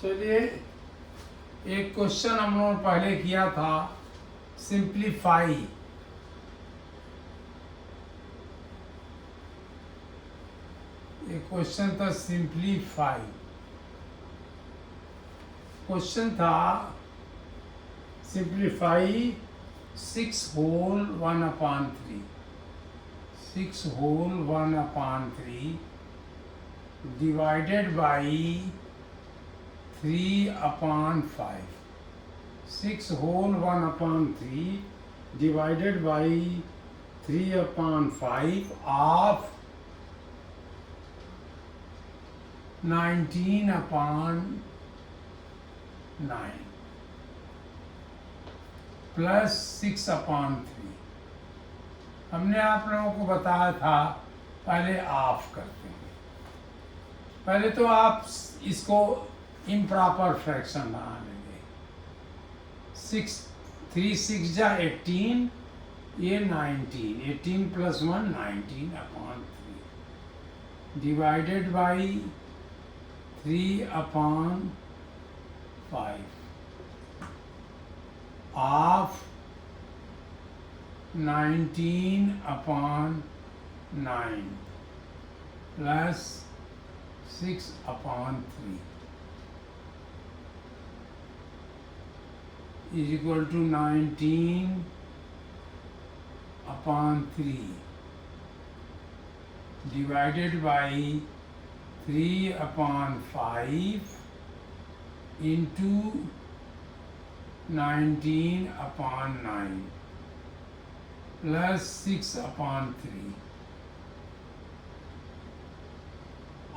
चलिए, एक क्वेश्चन हम लोगों ने पहले किया था, सिंप्लीफाई। एक क्वेश्चन था सिंप्लीफाई। क्वेश्चन था simplify 6 whole 1/3, 6 whole 1/3 divided by 3/5, 6 whole 1/3 divided by 3/5 of 19/9 plus 6/3। हमने आप लोगों को बताया था पहले ऑफ करते हैं। पहले तो आप इसको इम्प्रॉपर फ्रैक्शन बना लेंगे। 3 6 जा 18, ये 19, 18 + 1 19/3 divided by 3/5 of 19/9 plus 6/3 is equal to 19/3 divided by 3/5 into 19/9 plus 6/3।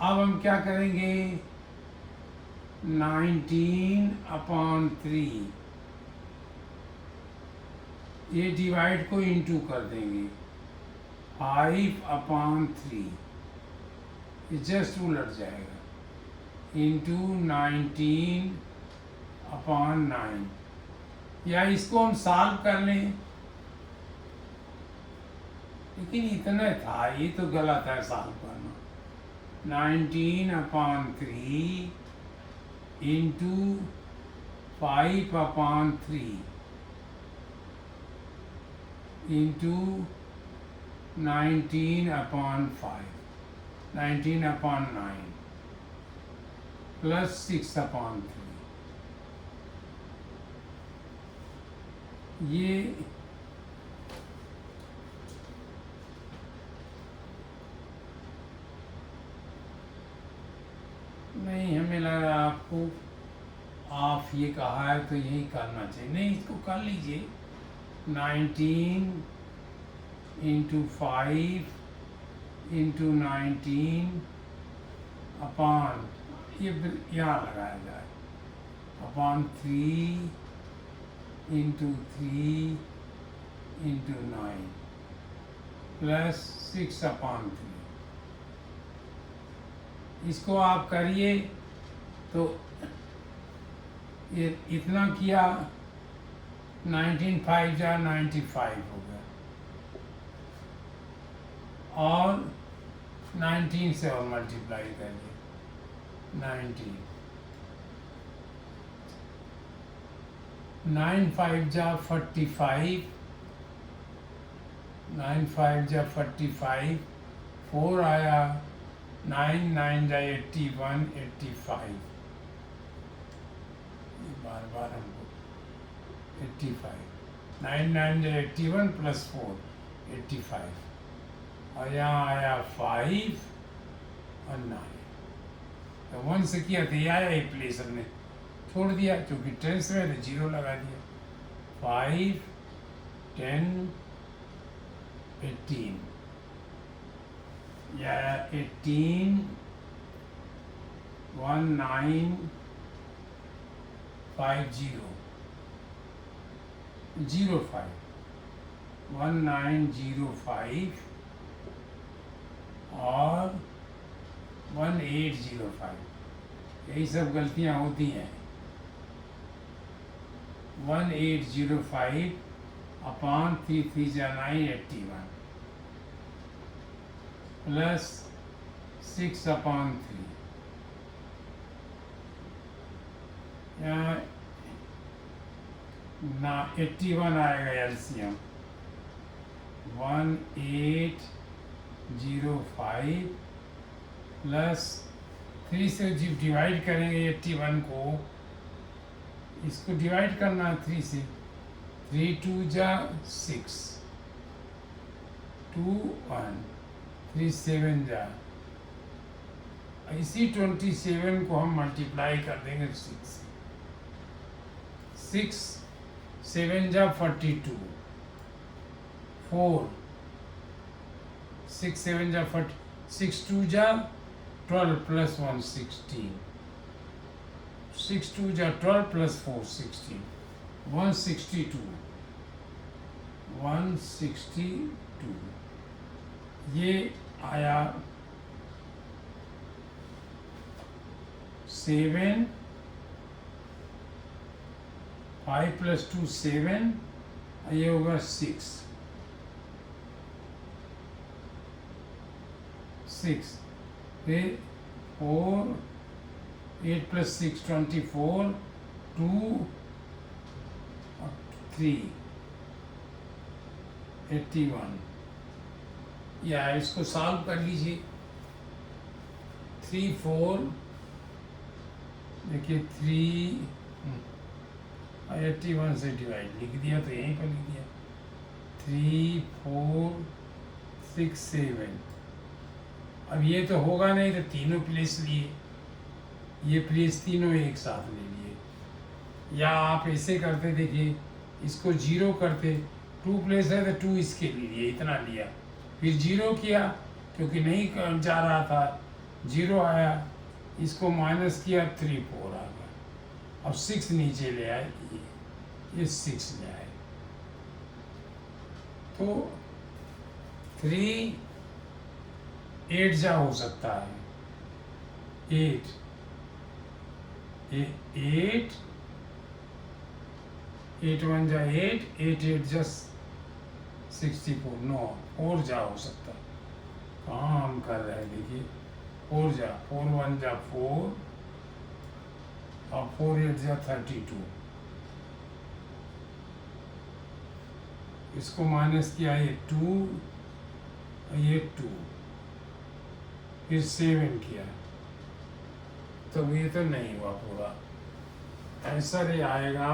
अब हम क्या करेंगे? 19/3 ये डिवाइड को इंटू कर देंगे 5/3, ये जस्ट उलट जाएगा, इंटू 19/9। या इसको हम सॉल्व कर लें, लेकिन इतना था, ये तो गलत है सॉल्व करना। 19/3 इंटू 5/3 into 19/5, 19/9 plus 6/3। ये नहीं, हमें लगा आपको ऑफ ये कहा है तो यही करना चाहिए। नहीं, इसको कर लीजिए। 19 into 5 into 19 अपॉन, ये यहाँ लगाया जाए, अपॉन 3 into 3 into 9 प्लस 6/3। इसको आप करिए तो ये इतना किया, 19/5 जा 95 हो गया, और 19 से और मल्टीप्लाई करिए, 19 9/5 जा 45, 9/5 जा 45, 4 आया, 9 जा 81, 85, बार बार हमको 85, 9 जा 81 प्लस 4 85, और यहाँ आया 5 और 9। तो 1 से किया तो ये आया, ये प्लेस हमने छोड़ दिया, क्योंकि टेंस में तो 0 लगा दिया। 5 10 18 या 18 1950 05 1905 और 1805, यही सब गलतियां होती हैं। 1805 अपॉन 3 3 जा 9 81 प्लस 6/3 यहाँ ना 81 आएगा एलसीएम 1805 प्लस 3 से जब डिवाइड करेंगे 81 को, इसको डिवाइड करना है 3 से, 3 2 जा 6 2 1 3 7 जा, इसी 27 को हम मल्टीप्लाई कर देंगे 6 6 7 जा 42 4 6 7 जा 40 6 2 जा 12 प्लस 1 16 6 2 जा 12 प्लस 4 16 162 162 ये आया 7 5 प्लस 2 7, ये होगा 6 फिर 4 8 प्लस 6 24 2 3 81। या इसको सॉल्व कर लीजिए 3 4 देखिए 3 81 से डिवाइड लिख दिया तो यहीं पर लिख दिया 3 4 6 7। अब ये तो होगा नहीं तो तीनों प्लेस लिए, ये प्लेस तीनों एक साथ ले लिए, या आप ऐसे करते देखिए इसको 0 करते, 2 प्लेस है तो 2 इसके लिए इतना लिया, फिर 0 किया क्योंकि नहीं जा रहा था 0 आया, इसको माइनस किया 3 4 आ गया, अब 6 नीचे ले आए, ये 6 ले आए, तो 3 8 जा हो सकता है 8 8 8 1 जा 8 8 8 जा 64 नो 4 जा हो सकता है, कहाँ हम कर रहे हैं देखिए 4 जा 4 1 जा 4 और 4 8 जा 32, इसको माइनस किया ये 2 ये 2 फिर 7 किया तो ये तो नहीं हुआ पूरा, आंसर ये आएगा,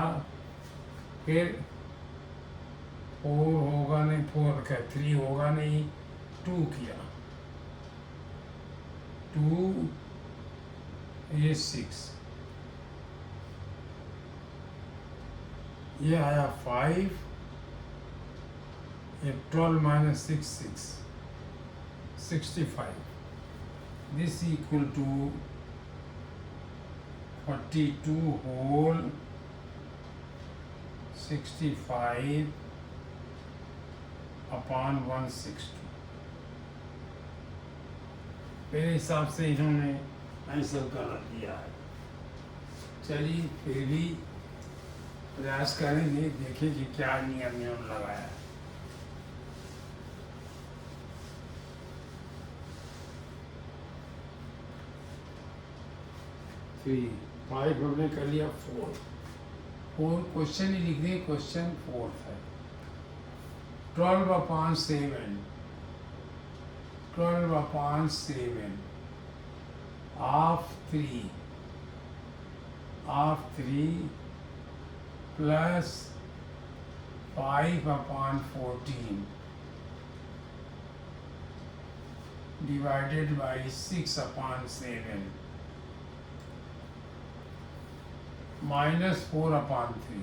फिर 4 होगा नहीं 4 क्या 3 होगा नहीं 2 किया 2 ये 6, ये आया 5, ये 12 minus 6 65, this equal to 42 whole 65 upon 162। मेरे हिसाब से इन्होंने आंसर गलत दिया है, चलिए फिर भी प्रयास करेंगे, देखें कि क्या नियम लगाया है। 3 5 हमने कर लिया 4 क्वेश्चन ही लिख दिए, क्वेश्चन 4 है 12 upon 7 of 3 plus 5 upon 14 divided by 6 upon 7 minus 4 upon 3।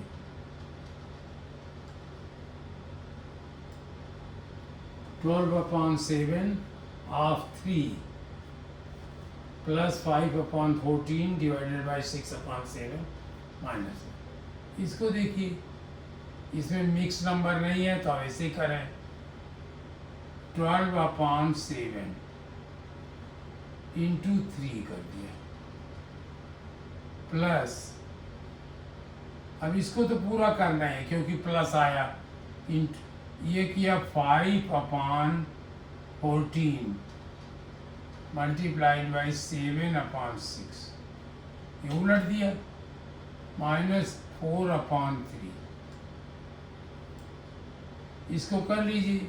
12 upon 7 of 3 plus 5 upon 14 divided by 6 upon 7 minus। इसको देखिए, इसमें मिक्स नंबर नहीं है तो ऐसे करें 12 upon 7 into 3 कर दिया प्लस, अब इसको तो पूरा करना है क्योंकि प्लस आया, ये किया 5 upon 14 मल्टीप्लाइड बाई 7 upon 6, ये उलट दिया -4/3। इसको कर लीजिए,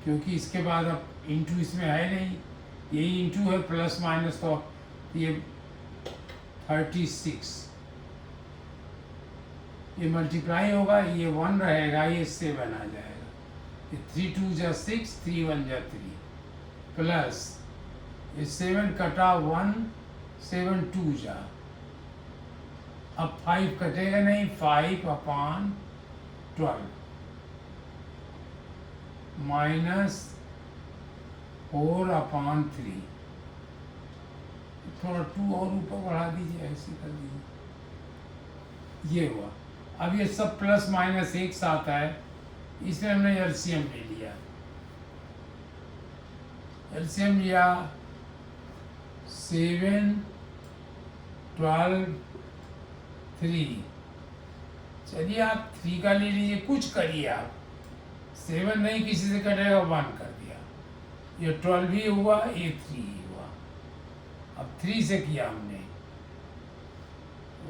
क्योंकि इसके बाद अब इंटू इसमें है नहीं, यही इंटू है, प्लस माइनस, तो ये 36, ये मल्टीप्लाई होगा, ये 1 रहेगा, ये 7 आ जाएगा, ये 3 2 जा 6, 3 1 जा 3, प्लस ये 7 कटा 1, 7 2 जा, अब 5 कटेगा नहीं, 5/12 -4/3, थोड़ा 2 और ऊपर बढ़ा दीजिए, ऐसे कर दीजिए, ये हुआ। अब ये सब प्लस माइनस एक साथ है, इसमें हमने एलसीएम ले लिया, एलसीएम लिया 7 12 3, चलिए आप 3 का ले लीजिए, कुछ करिए आप, 7 नहीं किसी से कटेगा, 1 कर दिया, ये 12 भी हुआ, ये 3 ही हुआ। अब 3 से किया हमने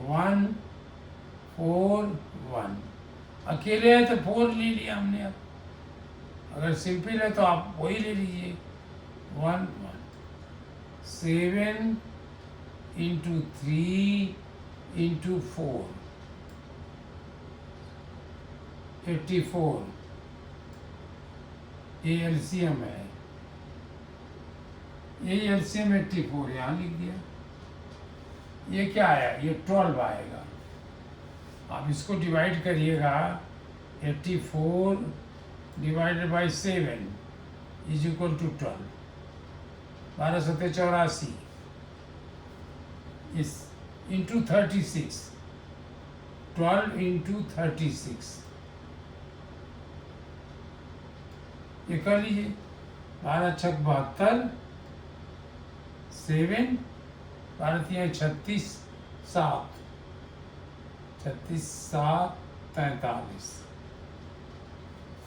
1 4 1, अकेले है तो 4 ले लिया हमने। अब अगर सिंपल है तो आप वही ले लीजिए, 1 1 7 × 3 × 4 84, ये एलसीएम है, ये एलसीएम 84 यहाँ लिख दिया। ये क्या आया, ये 12 आएगा। आप इसको डिवाइड करिएगा, 84 divided by 7 is equal to 12, 12 7 84, इस इंटू 36, 12 × 36, ये कर लीजिए, 12 छक 72, 7 12 3 36, 7 36 7 43,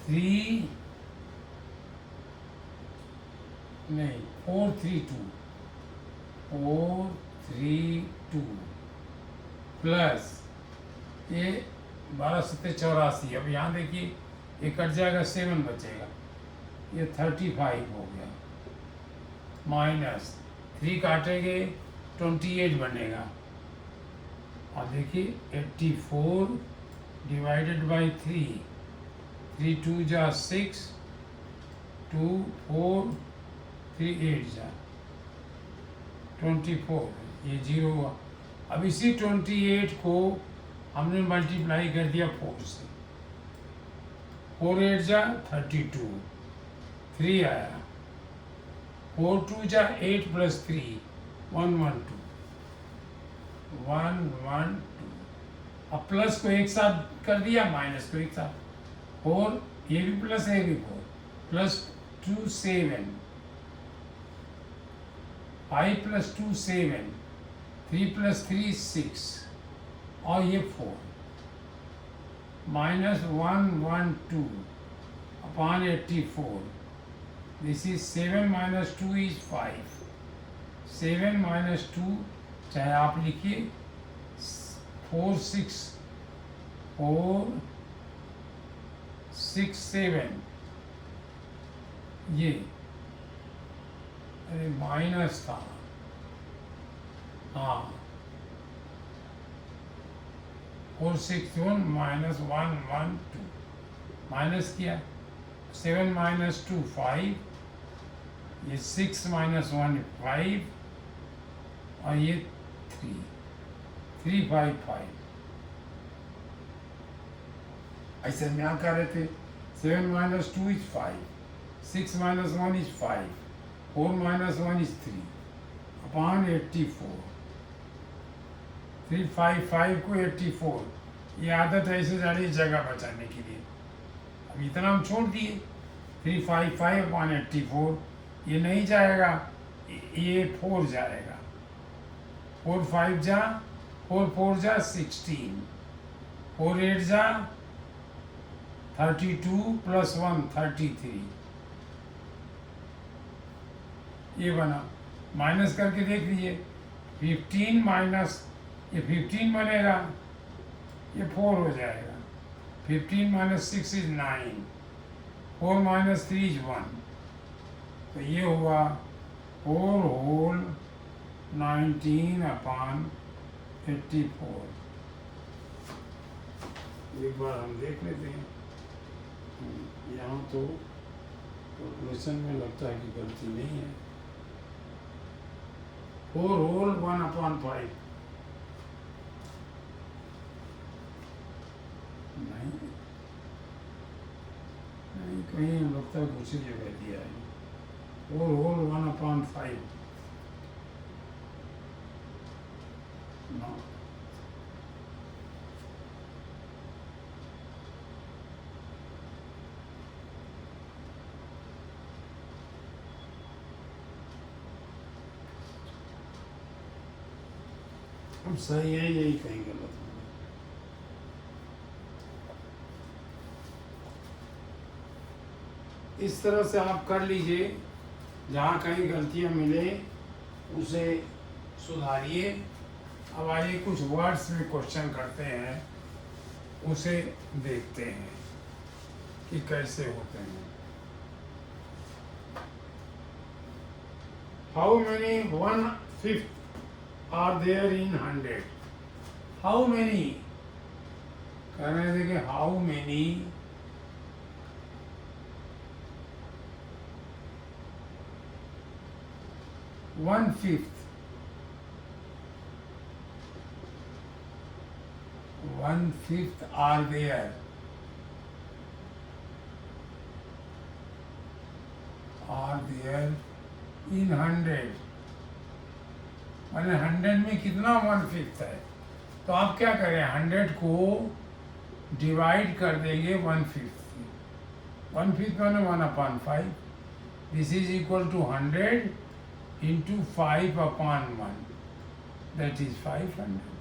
3 नहीं 4 3 2, 4 3 2 प्लस ये 12 7 84। अब यहाँ देखिए, ये कट जाएगा, 7 बचेगा, ये 35 हो गया, माइनस 3 काटेंगे 28 बनेगा, और देखिए 84 डिवाइडेड बाई 3, 3 2 जा 6, 2 4 3 8 जा 24, ये 0 हुआ। अब इसी 28 को हमने मल्टीप्लाई कर दिया 4 से, 4 8 जा 32, 3 आया, 4 2 जा 8 + 3 1 1 2, 1 1 2। अब प्लस को एक साथ कर दिया, माइनस को एक साथ, 4, ये भी प्लस है, ये भी 4, +2 7, 5 + 2 7, 3 + 3 6, और ये 4, -1 1 2 upon 84, this is 7 - 2 is 5, 7 - 2, चाहे आप लिखिए 4 6 4 6 7, ये अरे माइनस था, हाँ 4 6 1 -1 1 2, माइनस किया, 7 - 2 5, ये 6 - 1 5, और ये 3 3 5 5। ऐसे हम यहाँ कर रहे थे, 7 - 2 is 5, 6 - 1 is 5, 4 - 1 is 3 upon 84, 3 5 5 को 84, ये आदत ऐसे जा रही है जगह बचाने के लिए। अब इतना हम छोड़ दिए, 3 5 5 upon 84, ये नहीं जाएगा, ये 4 जाएगा, 4 5 जा 4 4 जा 16, 4 8 जा 32 + 1 33, ये बना। माइनस करके देख लीजिए, 15 - ये 15 बनेगा, ये 4 हो जाएगा। 15 माइनस 6 इज 9, 4 माइनस 3 इज 1, तो ये हुआ 4 होल 19/84। एक बार हम देख लेते हैं। यहाँ तो कैलकुलेशन में लगता है कि गलती नहीं है। 4 होल 1/5 नहीं, कहीं लगता है दूसरी जगह दिया है। 4 होल 1/5 ना, हम सही है, यही कहीं गलत है। इस तरह से आप कर लीजिए, जहाँ कहीं गलतियाँ मिले उसे सुधारिए। अब आइए कुछ वर्ड्स में क्वेश्चन करते हैं, उसे देखते हैं कि कैसे होते हैं। How many 1/5 are there in 100? How many कह रहे थे कि how many 1/5 are there in 100। मैंने 100 में कितना 1/5 है, तो आप क्या करें, 100 को डिवाइड कर देंगे 1/5 से। 1/5 मैंने 1/5, this is equal to 100 into 5/1, that is 500।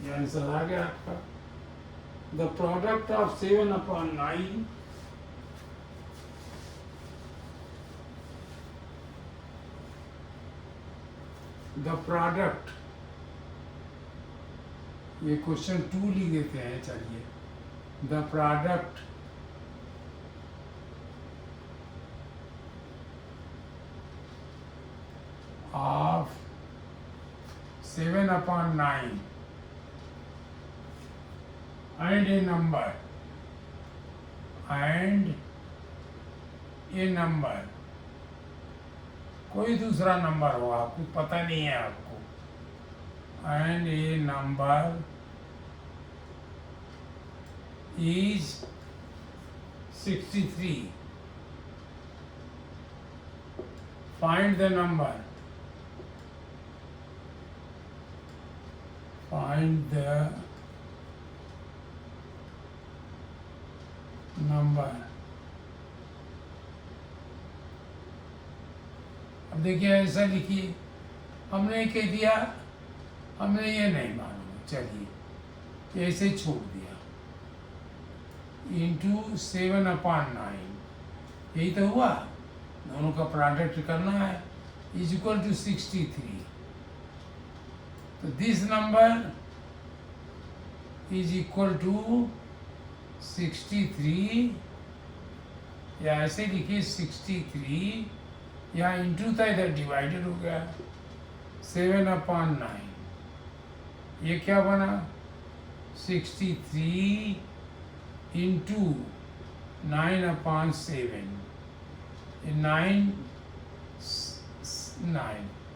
ये आंसर आ गया आपका। The product of 7/9 the product, ये क्वेश्चन 2 लिख देते हैं, चलिए। The product of 7/9 and a number, कोई दूसरा नंबर हो, आपको पता नहीं है आपको, and a number is 63, find the number, find the number। अब देखिए ऐसा लिखिए, हमने कह दिया हमने ये नहीं मालूम, चलिए ऐसे छोड़ दिया, इंटू 7/9, यही तो हुआ, दोनों का प्रोडक्ट करना है, इज इक्वल टू 63। तो this number is equal to 63, या ऐसे लिखिए 63, यहाँ इंटू था, इधर डिवाइडेड हो गया, 7/9, ये क्या बना 63 इंटू 9/7,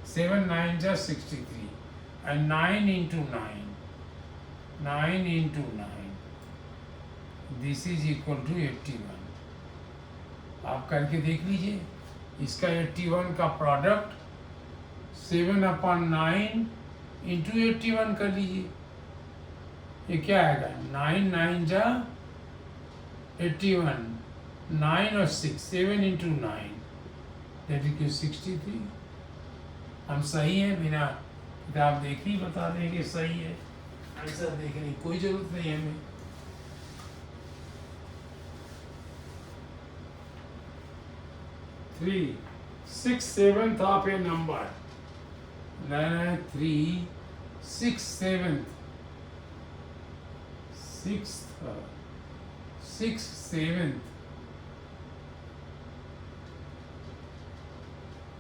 7 9 जा 63, and 9 into 9, this is equal to 81। आप करके देख लीजिए, इसका 81 का प्रोडक्ट 7/9 इंटू 81 कर लीजिए, ये क्या आएगा, 9 9 जा 81, 9 और 6, 7 इंटू 9, दैट इज 63। हम सही है, बिना किताब देख ही बता देंगे सही है, आंसर देखने की कोई जरूरत नहीं है हमें। 3 6/7 of A number, 3 6 7th 6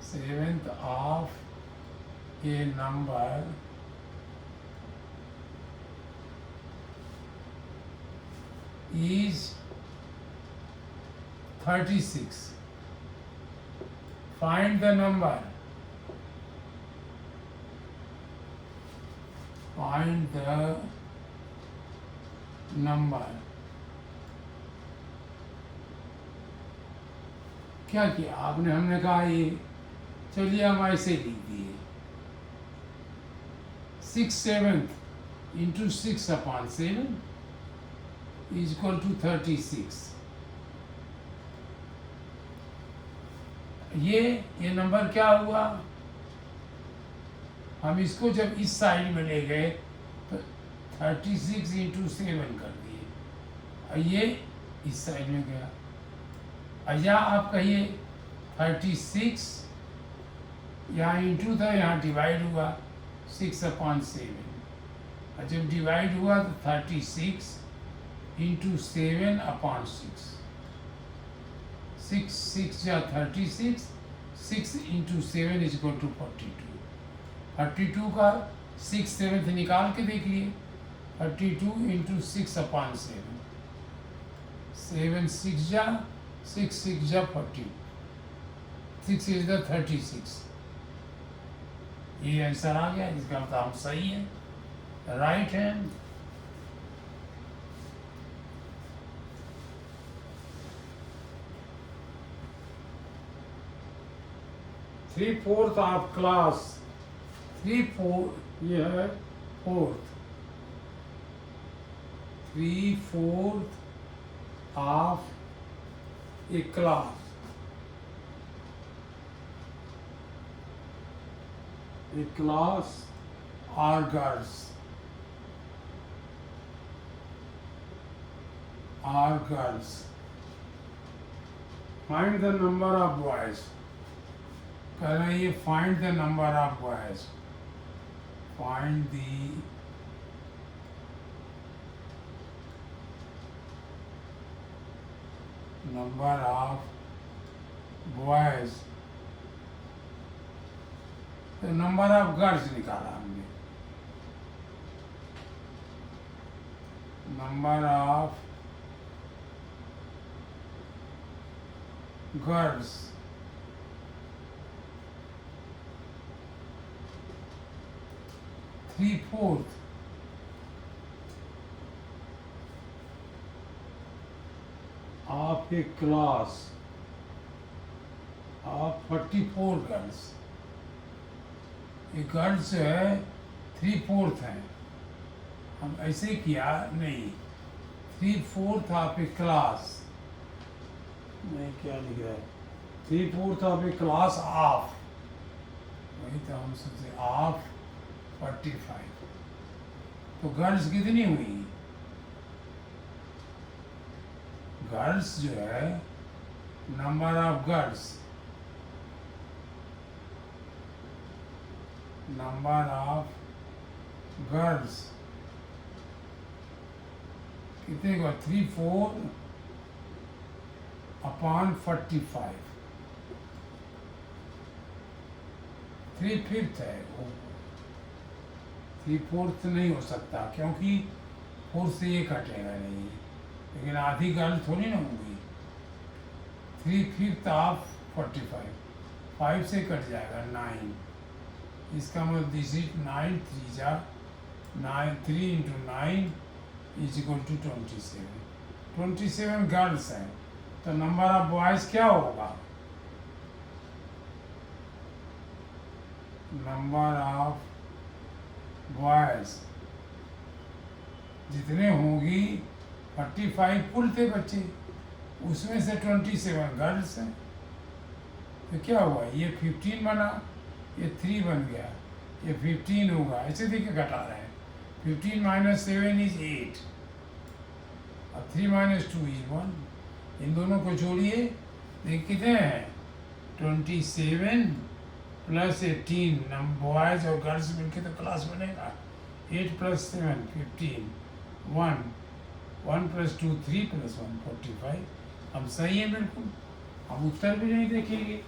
7th of a number is 36. Find the number. Find the number. क्या किया आपने? हमने कहा ये, चलिए हम ऐसे लिख दिए 6 7th into 6 upon 7 is equal to 36. ये नंबर क्या हुआ? हम इसको जब इस साइड में ले गए तो 36 into 7 कर दिए, और ये इस साइड में गया। या आप कहिए 36, यहाँ इंटू था, यहाँ डिवाइड हुआ 6 upon 7, और जब डिवाइड हुआ तो 36 into 7 upon 6, 6 या 36, 6 into 7 is equal to 42. 42 का 6 7th निकाल के देखिए, 32 into 6 upon 7, 7 6 जा 6 6 जा 40, 6 is the 36. ये आंसर आ गया, इसका मतलब हम सही है, right hand. Three fourth of class, 3/4 ये है fourth, 3/4 of A class, a class or girls, find the number of boys. कह रहे हैं ये find the number of boys, find the number of boys, तो नंबर ऑफ गर्ल्स निकाला हमने, number of girls, three fourth of A class of 44 girls. ये girls जो है 3/4 है, हम ऐसे किया नहीं, 3/4 ऑफ ए क्लास, नहीं क्या लिख रहा है, 3/4 ऑफ ए क्लास ऑफ, वही तो हम सोचे ऑफ 45, तो गर्ल्स कितनी हुई? गर्ल्स जो है number of girls, number of girls कितने का? 3/4 upon 45, 3/5 है वो, 3/4 नहीं हो सकता क्योंकि 4 से ये कटेगा नहीं, लेकिन आधी गर्ल थोड़ी ना होगी। 3/5 ऑफ 45, 5 से कट जाएगा 9, इसका मतलब दिस इज 9 3 जा 9, 3 into 9 is equal to 27, 27 girls हैं, तो नंबर ऑफ बॉयज क्या होगा? नंबर ऑफ बॉयज जितने होंगी 45 कुल थे बच्चे, उसमें से 27 गर्ल्स हैं, तो क्या हुआ? ये 15 बना, ये 3 बन गया, ये 15 होगा, ऐसे देखिए घटा रहे हैं, 15 - 7 is 8, अब 3 - 2 is 1, इन दोनों को जोड़िए, देखिए कितने हैं? 27 प्लस 18, बॉयज और गर्ल्स मिलके तो क्लास बनेगा। 8 + 7 15, 1 1 + 2 3 + 1 45। हम सही है बिल्कुल, हम उत्तर भी नहीं देखेंगे।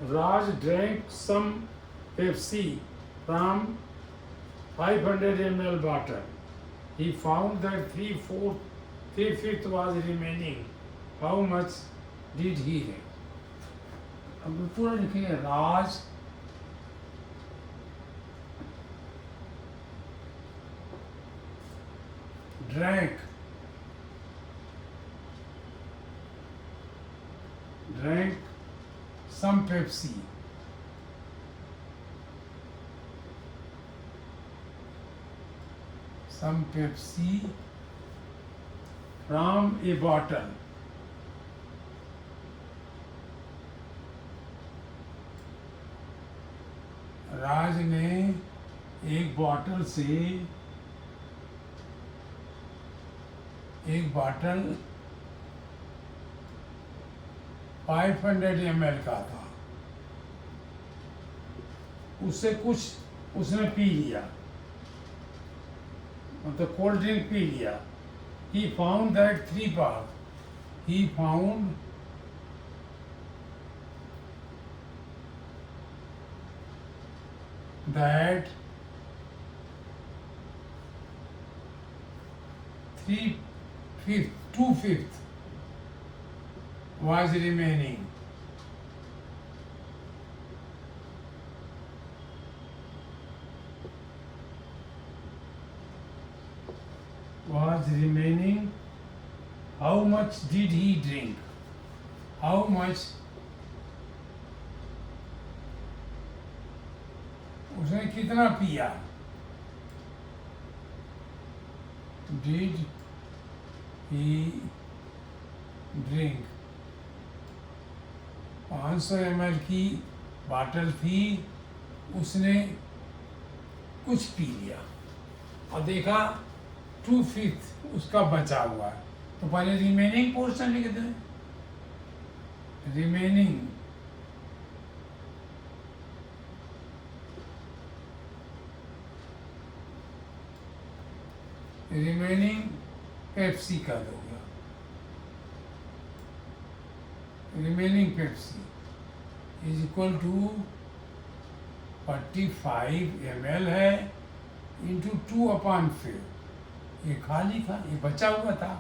Raj drank some Pepsi from 500 ml bottle. He found that 3/5 was remaining. How much did he drink? अब पूरा लिखेंगे। राज drank some Pepsi from a bottle. राज ने एक बॉटल 500 ml का था, उससे कुछ उसने पी लिया, मतलब कोल्ड ड्रिंक पी लिया। He found that 3 parts. He found that 2/5 was remaining. How much did he drink? How much उसने कितना पिया? Did he drink? 500 ml की बाटल थी, उसने कुछ पी लिया और देखा 2/5 उसका बचा हुआ है, तो पहले रिमेनिंग पोर्शन लिख दें। रिमेनिंग पेप्सी का होगा। Remaining Pepsi is equal to 45 ml है इंटू 2/5। ये खाली था, ये बचा हुआ था,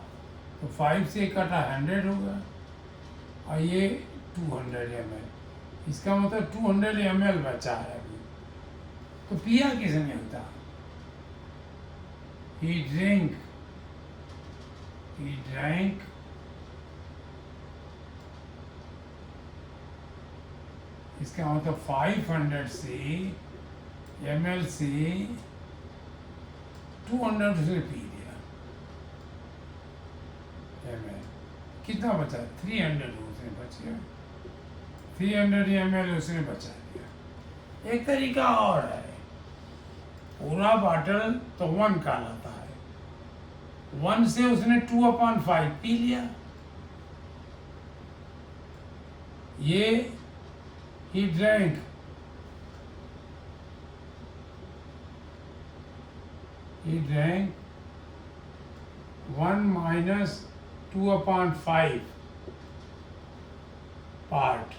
तो 5 से कटा 100 होगा और ये 200 ml, इसका मतलब 200 ml बचा है अभी। तो पिया किसने होता? He drank इसका मतलब 500 से ml से 200 उसने पी लिया ml। कितना बचा? 300 उसने बचे, 300 ml उसने बचा लिया। एक तरीका और है, पूरा बॉटल तो 1 कहलाता है, 1 से उसने 2/5 पी लिया। ये he drank 1 - 2/5 part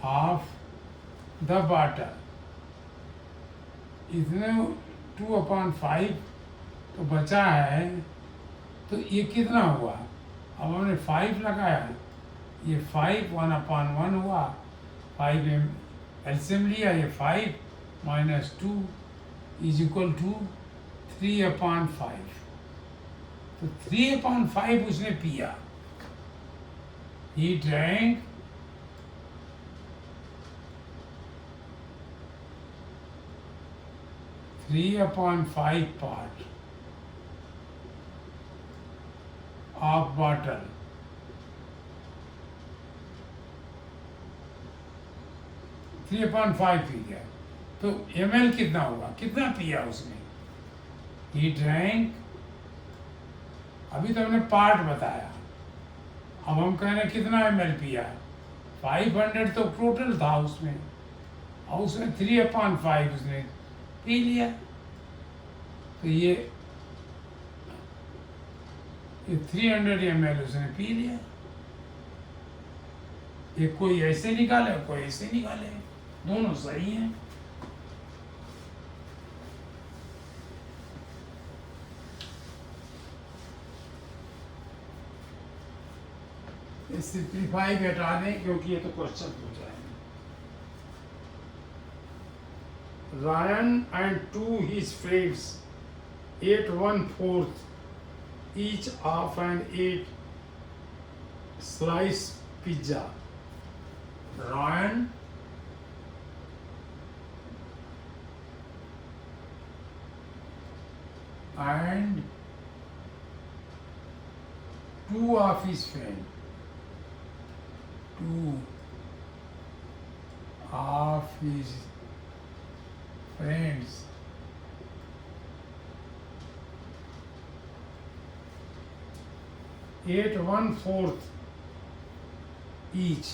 of the bottle। इसने 2/5 तो बचा है, तो ये कितना हुआ? अब हमने 5 लगाया, ये 5 1/1 हुआ, 5 एलसीएम लिया, ये 5 - 2 इज इक्वल टू 3/5। तो 3/5 उसने पिया। He drank 3/5 part of bottle। Three upon 5 P गया, तो ml कितना होगा? कितना पिया उसने? ही ड्रैंक, अभी तो हमने पार्ट बताया, अब हम कह रहे हैं कितना ml पिया। 500 तो टोटल था उसमें, और उसमें 3/5 उसने पी लिया। तो ये 300 ml उसने पी लिया। ये कोई ऐसे निकाले, कोई ऐसे निकाले, दोनों सही हैं। सिंप्लीफाई हटा दें क्योंकि ये तो क्वेश्चन पूछा है। Ryan and two his friends ate 1/4 each half and ate slice pizza. Ryan and two of his friends, two of his friends ate 1/4 each.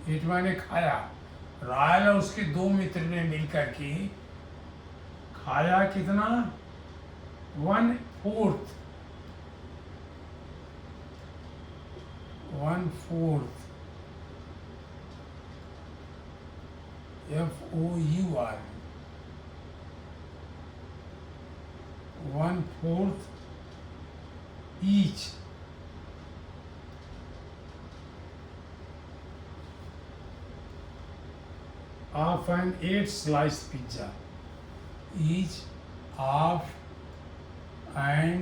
ईट मैंने खाया, रायल और उसके दो मित्र ने मिलकर के खाया कितना, 1/4, 1/4 FOUR, 1/4 each of an 8 slice pizza, each of an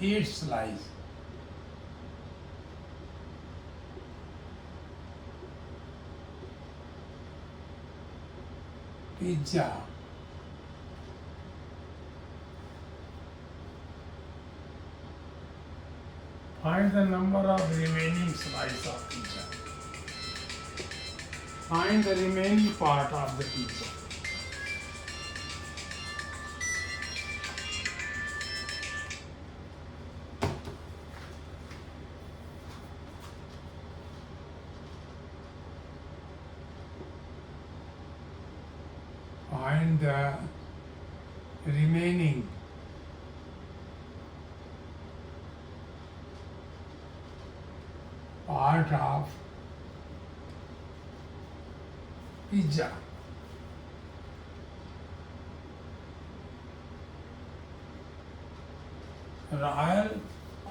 8 slice pizza. Find the number of remaining slice of pizza. Find the remaining part of the pizza. Find the remaining part of pizza. Royal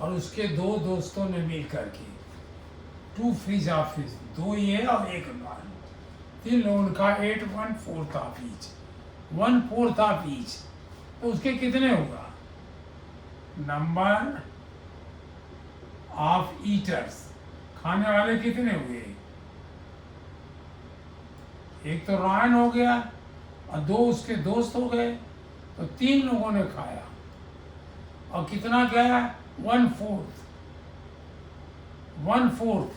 और उसके दो दोस्तों ने मिलकर के, to fridge office, दो ये और एक नॉन, तीन लोगों का 8 1/4 ऑफ ईच, 1/4 ऑफ ईच, तो उसके कितने होगा, नंबर ऑफ ईटर्स, खाने वाले कितने हुए, एक तो रायन हो गया और दो उसके दोस्त हो गए, तो 3 लोगों ने खाया, और कितना गया, 1/4, 1/4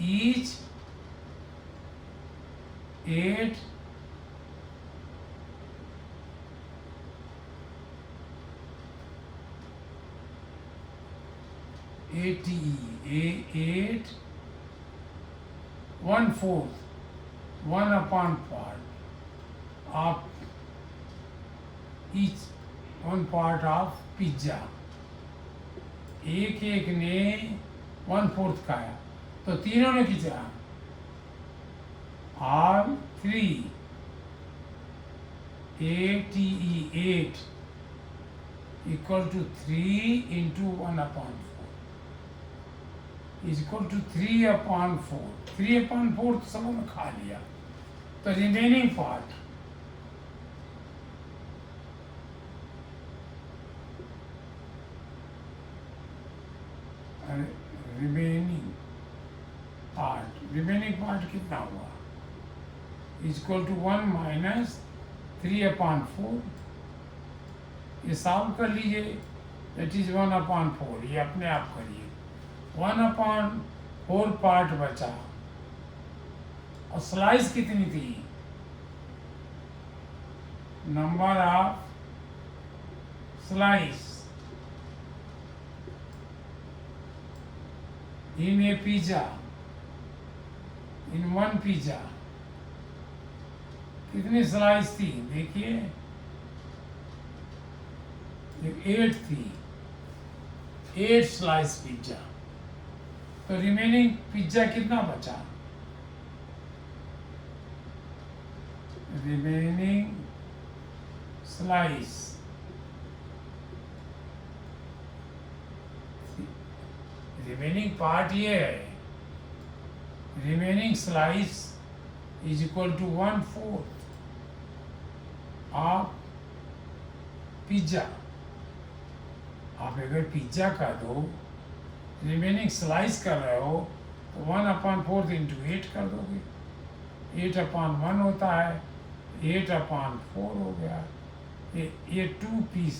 each 8 8 1/4 1/4 of each, 1 part of pizza, एक एक ने 1/4 खाया, तो तीनों ने कितना, R 3 8 equal to 3 into 1/4 is equal to 3/4, 3/4 तो सब ने खा लिया, तो रिमेनिंग पार्ट, रिमेनिंग पार्ट कितना हुआ, इक्वल टू 1 माइनस 3/4, ये सॉल्व कर लीजिए, दैट इज 1/4, ये अपने आप करिए, 1/4 पार्ट बचा, और स्लाइस कितनी थी, number of slice in a pizza, in one pizza, कितनी स्लाइस थी देखिए, 8 थी, 8 स्लाइस पिज्जा। तो रिमेनिंग पिज्जा कितना बचा? रिमेनिंग स्लाइस रिमेनिंग पार्ट ये है, remaining slice is equal to 1/4 of pizza. आप अगर पिज्जा का दो रिमेनिंग स्लाइस कर रहे हो तो 1/4 इंटू 8 कर दोगे, 8/1 होता है, 8/4 हो गया। ये 2 पीस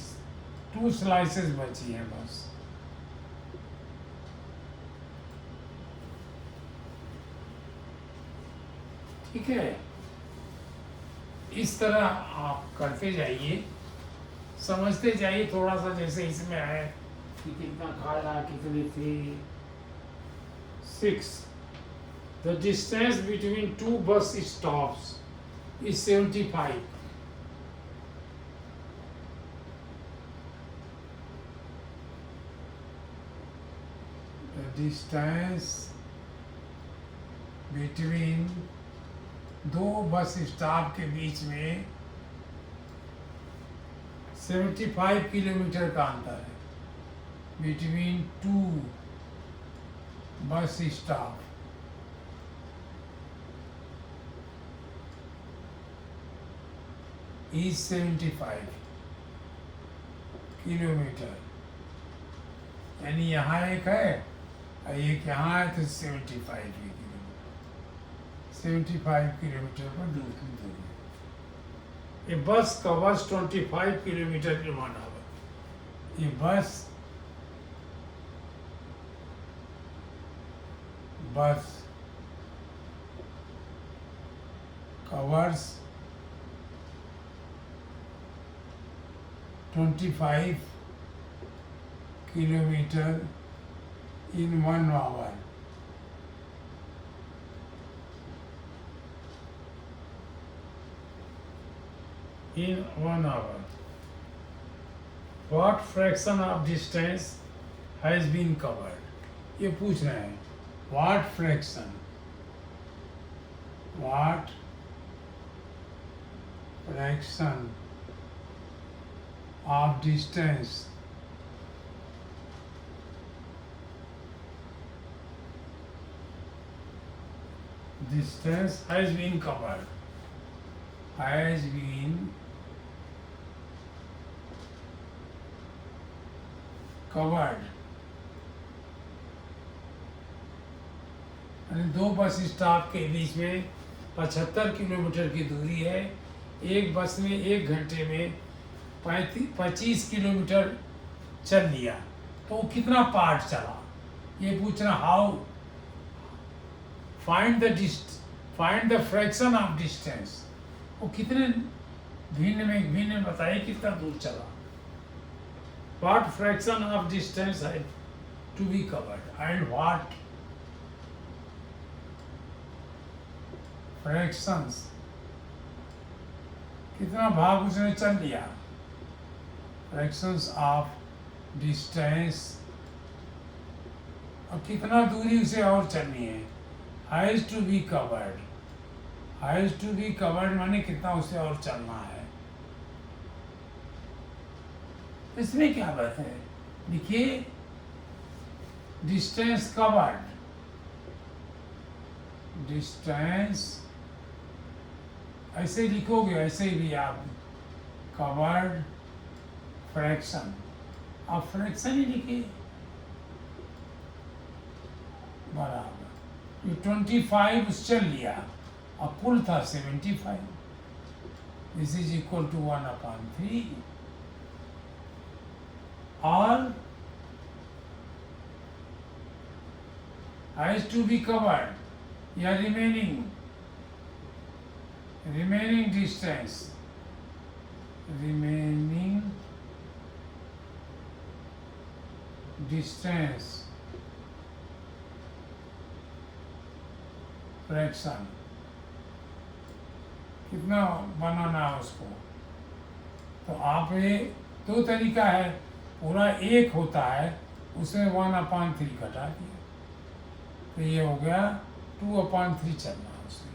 2 स्लाइसेस बची हैं बस। ठीक है, इस तरह आप करते जाइए, समझते जाइए थोड़ा सा, जैसे इसमें है कि कितना खाया, कितनी थी। 6. The distance between 2 bus stops is 75. The distance between 2 bus stop के बीच में 75 किलोमीटर का अंतर है, between 2 bus stop. Is 75 kilometre, यानी यहाँ एक है और एक यहाँ है, तो 75 किलोमीटर पर दूर की दूरी। ये बस कवर्स 25 किलोमीटर in 1 hour। ये बस covers 25 kilometer in 1 hour। In 1 hour, what fraction of distance has been covered? ये पूछ रहे हैं, what fraction of distance has been covered, यानी 2 बस स्टॉप के बीच में 75 किलोमीटर की दूरी है। एक बस ने 1 घंटे में 25 किलोमीटर चल लिया, तो वो कितना पार्ट चला, ये पूछना। How find the fraction of distance, वो कितने भिन्न बताइए कितना दूर चला। What fraction of distance had to be covered and what fractions, कितना भाग उसने चल लिया। Fractions of distance, और कितना दूरी उसे और चलनी है। Has to be covered माने कितना उसे और चलना है। इसमें क्या बात है, लिखिए डिस्टेंस कवर्ड, डिस्टेंस ऐसे लिखोगे, ऐसे भी आप कवर्ड फ्रैक्शन, आप फ्रैक्शन ही लिखिए बराबर। ये 25 चल लिया और कुल था 75, this is equal to 1/3। All has to be covered, या remaining distance remaining distance fraction कितना बनाना है उसको। तो आप ये दो तरीका है, पूरा एक होता है उसमें 1/3 घटा दिया, तो ये हो गया 2/3 चलना है उसमें।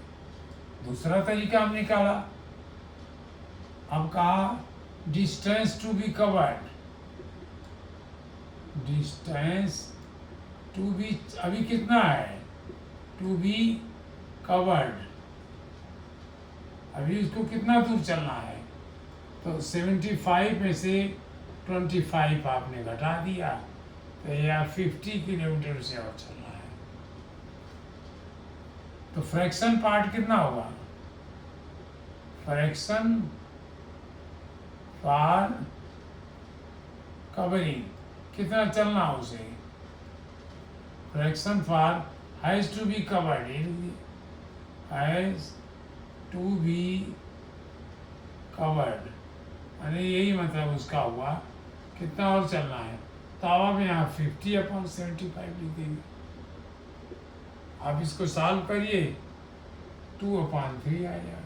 दूसरा तरीका हम निकाला, अब कहा distance to be covered, distance to be अभी कितना है, टू बी कवर्ड, अभी उसको कितना दूर चलना है, तो 75 में से 25 आपने घटा दिया, तो यह 50 किलोमीटर से और चलना है। तो फ्रैक्शन पार्ट कितना होगा, फ्रैक्शन फॉर कवरिंग कितना चलना उसे, fraction for has to be covered, has to be covered, यानी यही मतलब उसका हुआ कितना और चलना है। तो अब आप यहाँ 50/75 लिख देंगे। आप इसको सॉल्व करिए, 2/3 आ जाएगा।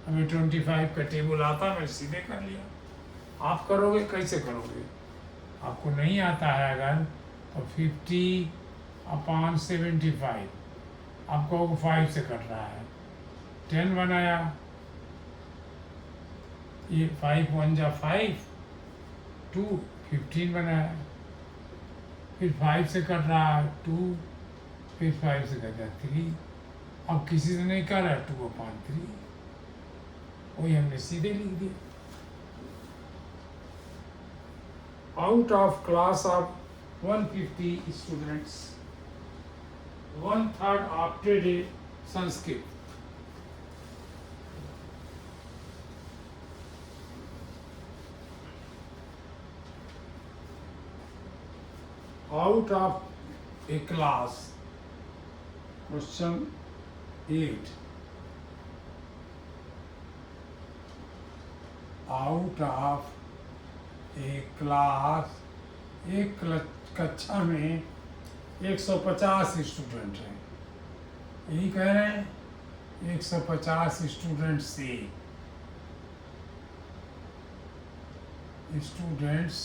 हमें 25 का टेबल आता, मैं सीधे कर लिया। आप करोगे कैसे करोगे, आपको नहीं आता है अगर, तो 50/75 आपको 5 से कट रहा है, 10 बनाया, ये 5 1 जा 5, 2 15 बनाया, फिर 5 से कट रहा है 2, फिर 5 से कट रहा 3, अब किसी से नहीं कर रहा 2/3, वही हमने सीधे लिख दिया। Out of class of 150 students, 1/3 opted a Sanskrit. Out of a class, question 8, out of a class, एक कक्षा में 150 स्टूडेंट हैं, यही कह रहे हैं, 150 स्टूडेंट से, स्टूडेंट्स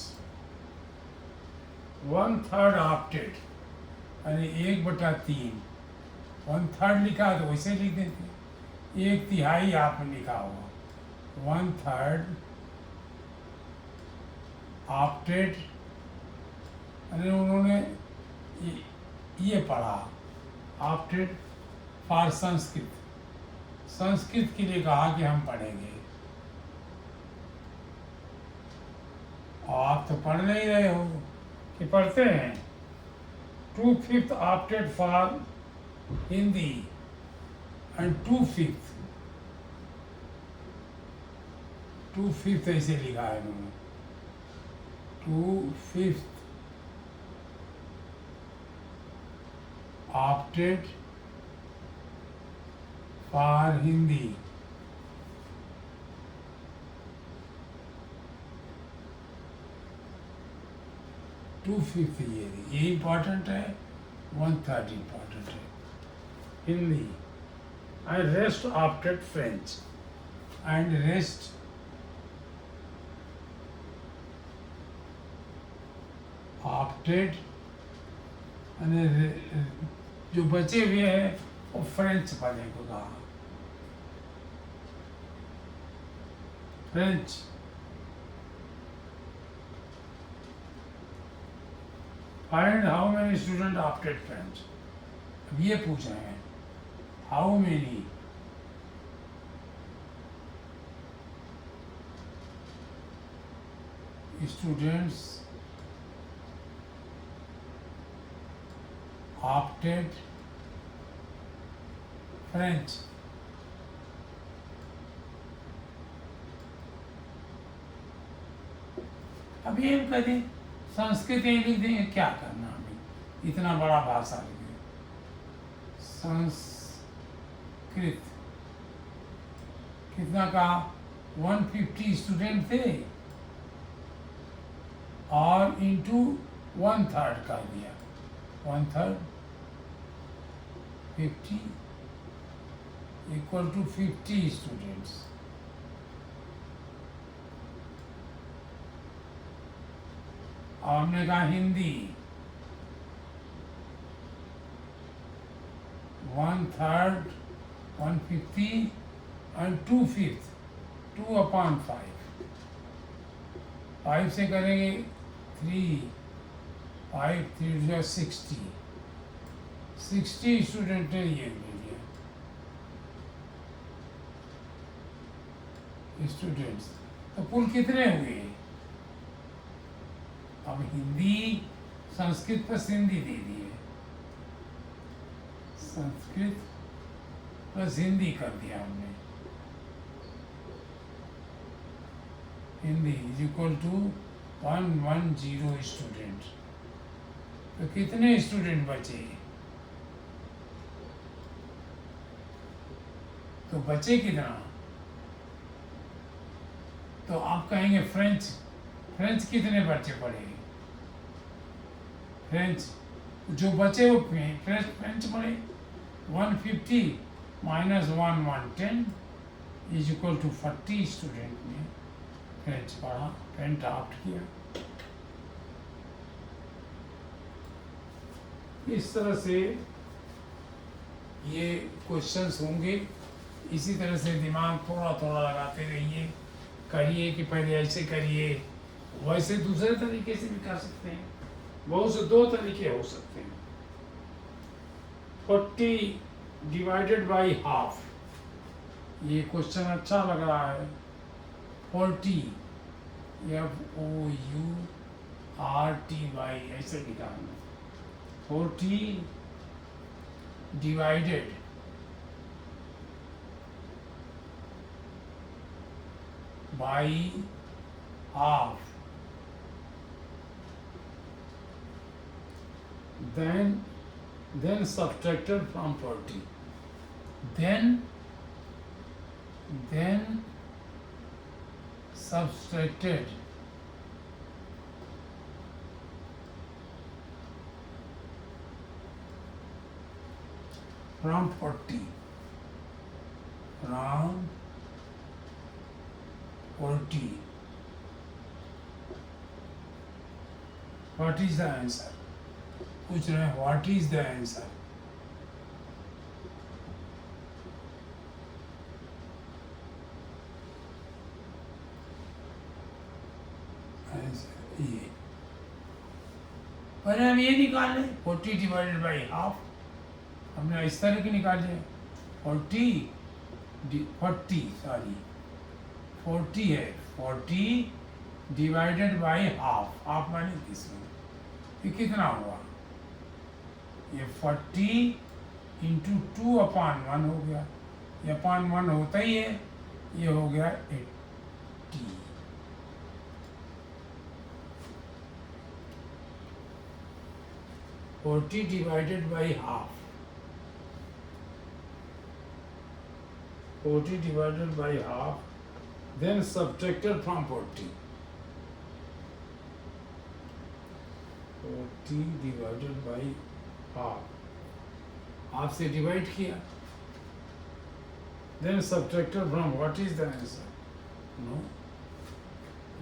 1/3 ऑप्टेड, यानी 1/3, 1/3 लिखा तो वैसे लिख देते, 1/3 आपने लिखा होगा, 1/3 ऑप्टेड, यानी उन्होंने ये पढ़ा, ऑप्टेड फॉर संस्कृत, संस्कृत के लिए कहा कि हम पढ़ेंगे, और आप तो पढ़ नहीं रहे हो कि पढ़ते हैं। 2/5 ऑप्टेड फॉर हिंदी एंड 2/5 ऐसे लिखा है उन्होंने, 2/5 opted for Hindi, ये इम्पोर्टेंट है, 1/3 इम्पोर्टेंट है, Hindi, and rest opted French, and rest opted, जो बचे हुए हैं वो फ्रेंच पढ़ने को कहा, French. Find how many student opted French, अब ये पूछ रहे हैं, how many students opted French, अब ये हम कहते हैं संस्कृत ही लिख देंगे, क्या करना हमें, इतना बड़ा भाषा लिख दें, संस्कृत कितना कहा 150 स्टूडेंट थे और इंटू 1/3 कर दिया, 1/3 50 इक्वल टू 50 स्टूडेंट्स। और हमने कहा हिंदी 1/3 150 एंड 2/5 2/5 5 से करेंगे 3 5 3 60 स्टूडेंट है ये स्टूडेंट्स। तो कुल कितने हुए? अब हिंदी संस्कृत पर सिंधी दे दिए, संस्कृत प्लस हिंदी कर दिया हमने। Hindi is equal to 110 student. तो कितने स्टूडेंट बचे? तो बचे कितना? तो आप कहेंगे फ्रेंच, फ्रेंच कितने बच्चे पढ़े? फ्रेंच जो बचे वो फ्रेंच पढ़े 150 minus 1 110 is equal to 40 student ने फ्रेंच पढ़ा, पेन ड्राफ्ट किया। इस तरह से ये क्वेश्चंस होंगे। इसी तरह से दिमाग थोड़ा थोड़ा लगाते रहिए, करिए कि पहले ऐसे करिए, वैसे दूसरे तरीके से भी कर सकते हैं। बहुत से 2 तरीके हो सकते हैं। 40 डिवाइडेड बाई हाफ, ये क्वेश्चन अच्छा लग रहा है। 40 FOURTY ऐसे निकालना। 40 divided by half, then subtracted from 40, then subtracted from 40, from 40. What is the answer? पूछ रहे हैं what is the answer? Answer ये। पहले हम ये निकाल लें 40 डिवाइडेड बाई हाफ, हमने इस तरह के निकाल लिया। 40 है, 40 डिवाइडेड बाई हाफ, हाफ माने 30 में, ये कितना हुआ? ये 40 इंटू 2/1 हो गया, ये 1 होता ही है, ये हो गया 80। Forty divided by half, 40 divided by half, then subtracted from 40. 40 divided by half, half से divide किया, then subtracted from, what is the answer? No,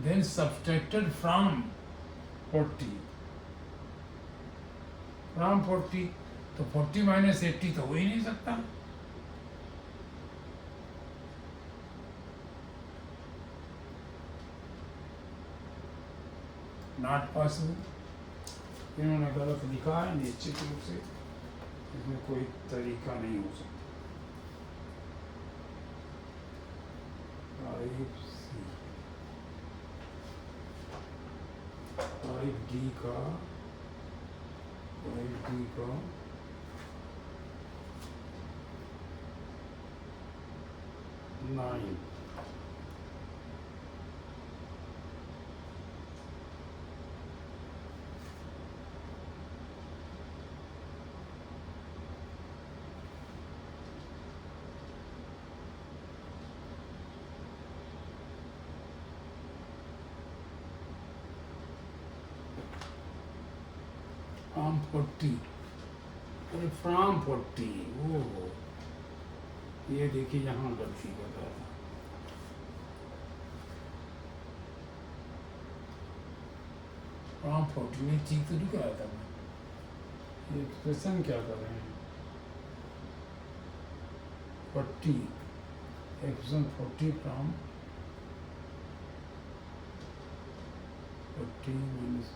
then subtracted from 40, from 40, तो 40 minus 80 तो हो ही नहीं सकता। नॉट पॉसिबल, इन्होंने गलत लिखा है निश्चित रूप से, इसमें कोई तरीका नहीं हो सकता। 5D का 9, फ्रॉम 40, अरे फ्रॉम 40, वो ये देखिए यहाँ गलती कर रहा था। फ्रॉम 40 में ठीक तो नहीं कराया था मैं, ये एक्सप्रेशन क्या कर रहे हैं, 40 एक्सप्रेशन 40 फ्रॉम 40 माइनस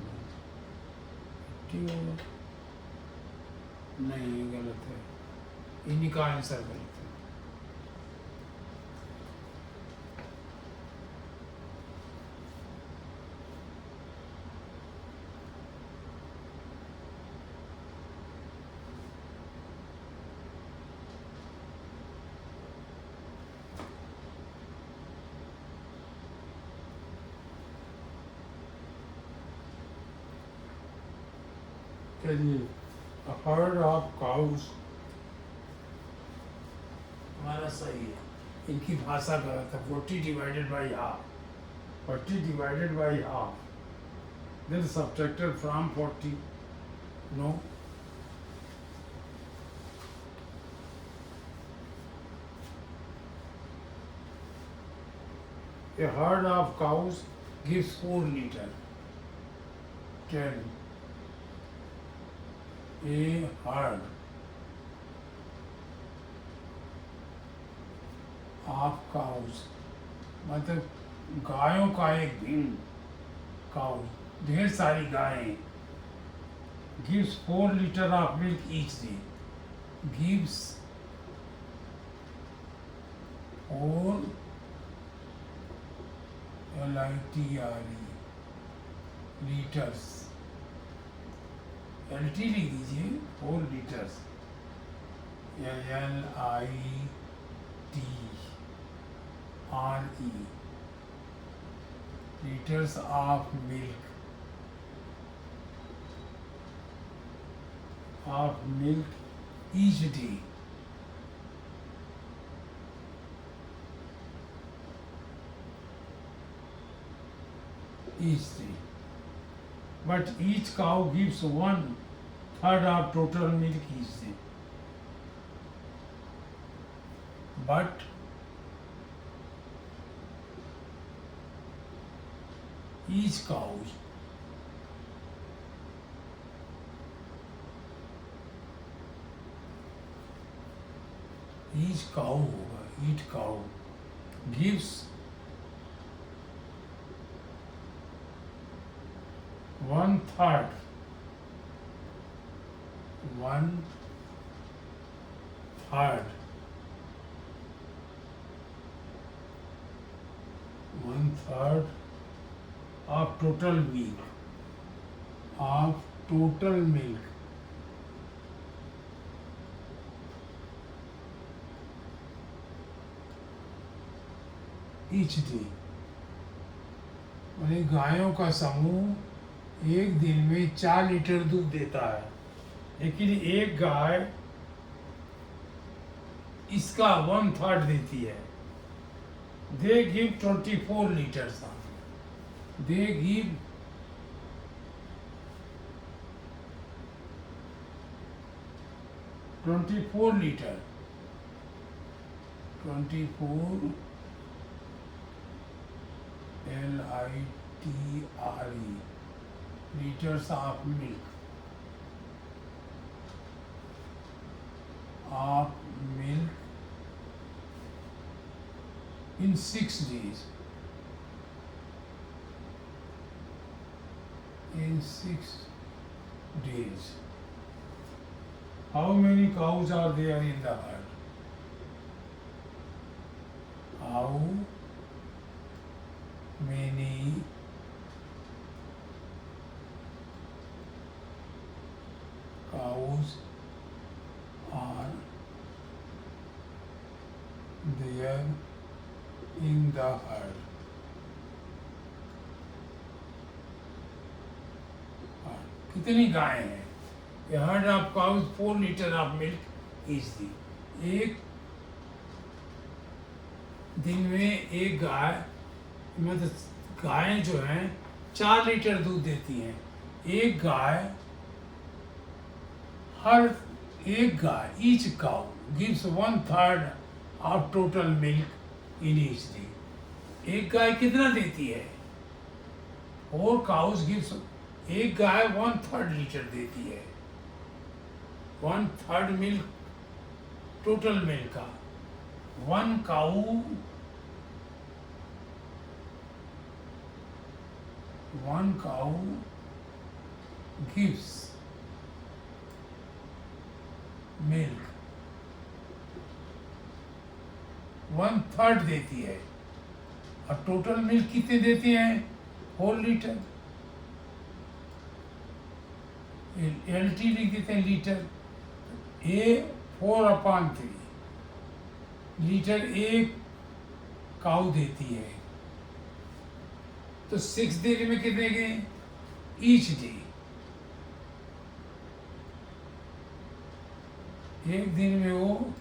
50 होगा, नहीं ये गलत है, इन्हीं का आंसर गलत है। चलिए, a herd of cows, हमारा सही है, इनकी भाषा गलत है। 40 divided by half, 40 divided by half, then subtracted from 40, no, a herd of cows gives 4 liter, 10, a herd of cows मतलब गायों का एक झुंड, काउज ढेर सारी गायें, gives 4 liter of milk each day, gives 4 liters, LT लिख दीजिए, 4 liters, LITRE, liters of milk, each day, but each cow gives 1/3 of total milk each day, but each cow होगा, each cow gives 1/3, 1/3 of total milk, each day, माने गायों का समूह एक दिन में 4 लीटर दूध देता है, लेकिन एक गाय इसका 1/3 देती है। They give 24 liters. They give 24 liter, 24 LITRE liters of milk, in 6 days. In 6 days. How many cows are there in the herd? How many cows are there in the herd? कितनी गायें हैं? A herd of cows 4 liter of milk each day. एक दिन में एक गाय, मतलब गायें जो हैं 4 लीटर दूध देती हैं। एक गाय हर एक गाय, each cow gives 1/3 of total milk in each day. एक गाय कितना देती है? 4 काउस गिव्स, एक गाय 1/3 लीटर देती है, 1/3 मिल्क टोटल मिल्क का। वन काउ गिव्स मिल्क 1/3 देती है, और टोटल मिल्क कितने देती हैं? 4 लीटर। LT लिख देते हैं, लीटर। A 4/3 लीटर एक काऊ देती है, तो 6 दिन में कितने के? ईच डे, एक दिन में वो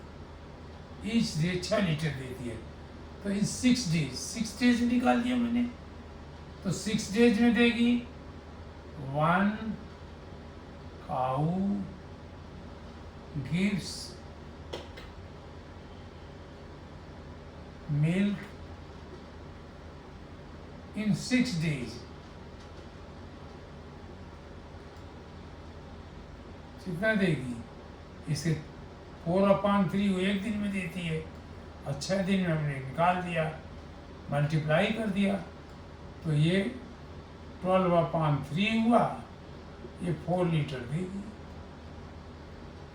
ईच डे 6 लीटर देती है। तो इन 6 डेज निकाल दिया मैंने, तो 6 डेज में देगी 1 काऊ गिव्स मिल्क इन 6 days। कितना देगी? इसे 4/3 वो एक दिन में देती है, और 6 दिन में हमने निकाल दिया, मल्टीप्लाई कर दिया, तो ये 12/3 हुआ। ये 4 लीटर देगी,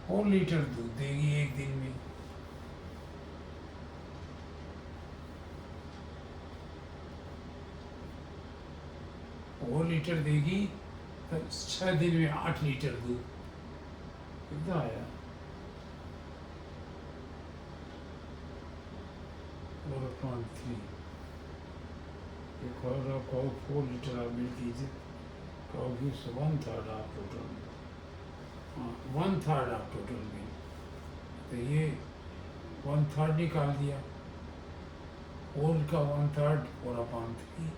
4 लीटर दूध देगी एक दिन में। वो लीटर देगी, तो 6 दिन में 8 लीटर दूध। कितना आया? 4/3। Cow 4 liter of milk is, cow gives 1/3 of total, 1/3 of total milk। तो ये 1/3 निकाल दिया, होल का 1/3 4/3,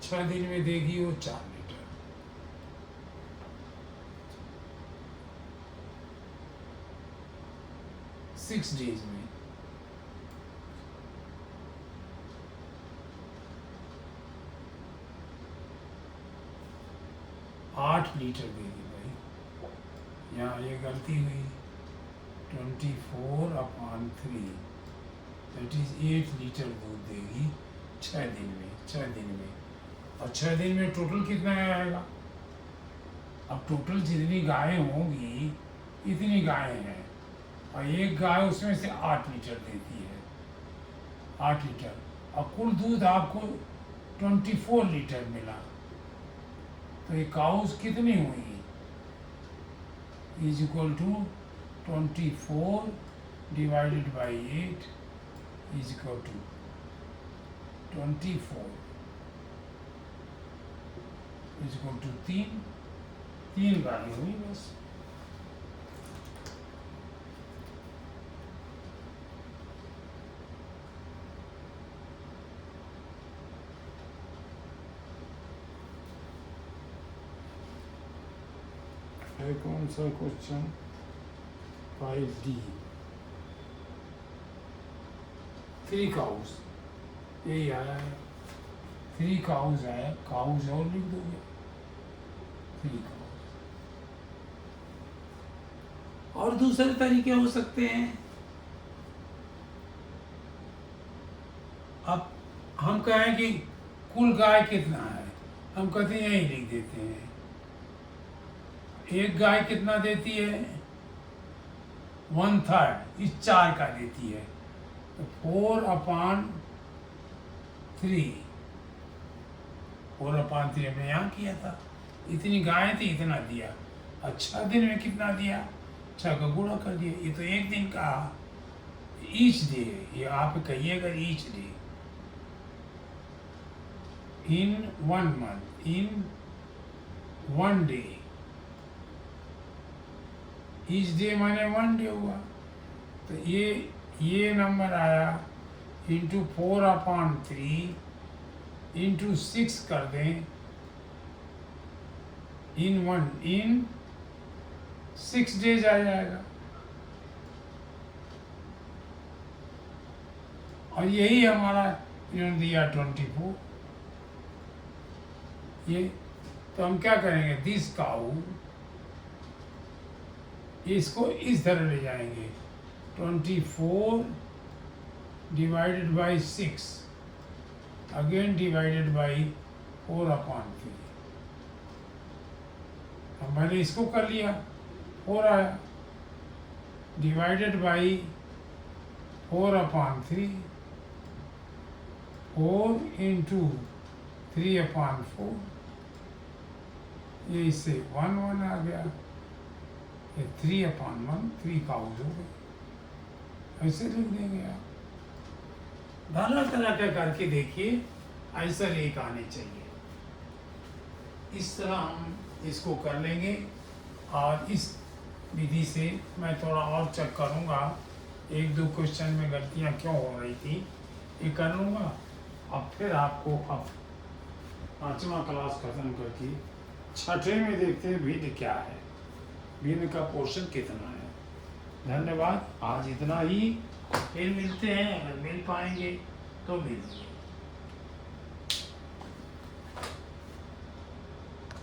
6 दिन में देगी वो 4 लीटर। सिक्स डेज में 8 लीटर देगी भाई। यहाँ ये गलती हुई, 24/3 दैट इज 8 लीटर दूध देगी 6 दिन में, 6 दिन में। और 6 दिन में टोटल कितना आएगा? अब टोटल जितनी गायें होंगी इतनी गायें हैं, और एक गाय उसमें से 8 लीटर देती है, 8 लीटर, और कुल दूध आपको 24 लीटर मिला। तो ये काउस कितनी हुई? Is equal to 24 divided by 8 is equal to 24 is equal to 3 गाड़ी हुई बस। है कौन सा क्वेश्चन? 5D। 3 काउस, यही आया है, 3 काउस है, काउस और लिख दोगे 3 काउस। और दूसरे तरीके हो सकते हैं। अब हम कहें कि कुल गाय कितना है, हम कहते हैं यही लिख देते हैं। एक गाय कितना देती है? 1/3, इस 4 का देती है, तो 4/3 हमने यहाँ किया था। इतनी गायें थी, इतना दिया, और 6 दिन में कितना दिया? 6 का गुणा कर दिया। ये तो एक दिन का, ईच डे, ये आप कहिएगा ईच डे, इन 1 month, इन 1 day। ईच डे माने 1 डे हुआ, तो ये नंबर आया इंटू 4/3 इंटू 6 कर दें, इन 1, इन 6 डेज आ जाएगा। और यही हमारा इन्होंने दिया 24। ये तो हम क्या करेंगे, दिस काऊ, इसको इस तरह ले जाएंगे, 24 divided by 6 again divided by 4/3। हम पहले इसको कर लिया, 4 आया, डिवाइडेड बाई 4/3, 4 इंटू 3/4, ये इससे 1 आ गया, ये 3/1, 3 काउज हो गए। ऐसे लिख देंगे आप, तरह तरह का करके देखिए, ऐसा लेख आने चाहिए। इस तरह हम इसको कर लेंगे। और इस विधि से मैं थोड़ा और चेक करूँगा, 1-2 क्वेश्चन में गलतियाँ क्यों हो रही थी, ये कर लूँगा। अब फिर आपको अब 5वां क्लास खत्म करके 6ठे में देखते हैं भिन्न क्या है, भिन्न का पोर्शन कितना है। धन्यवाद, आज इतना ही। फिर मिलते हैं, अगर मिल पाएंगे तो मिलिए।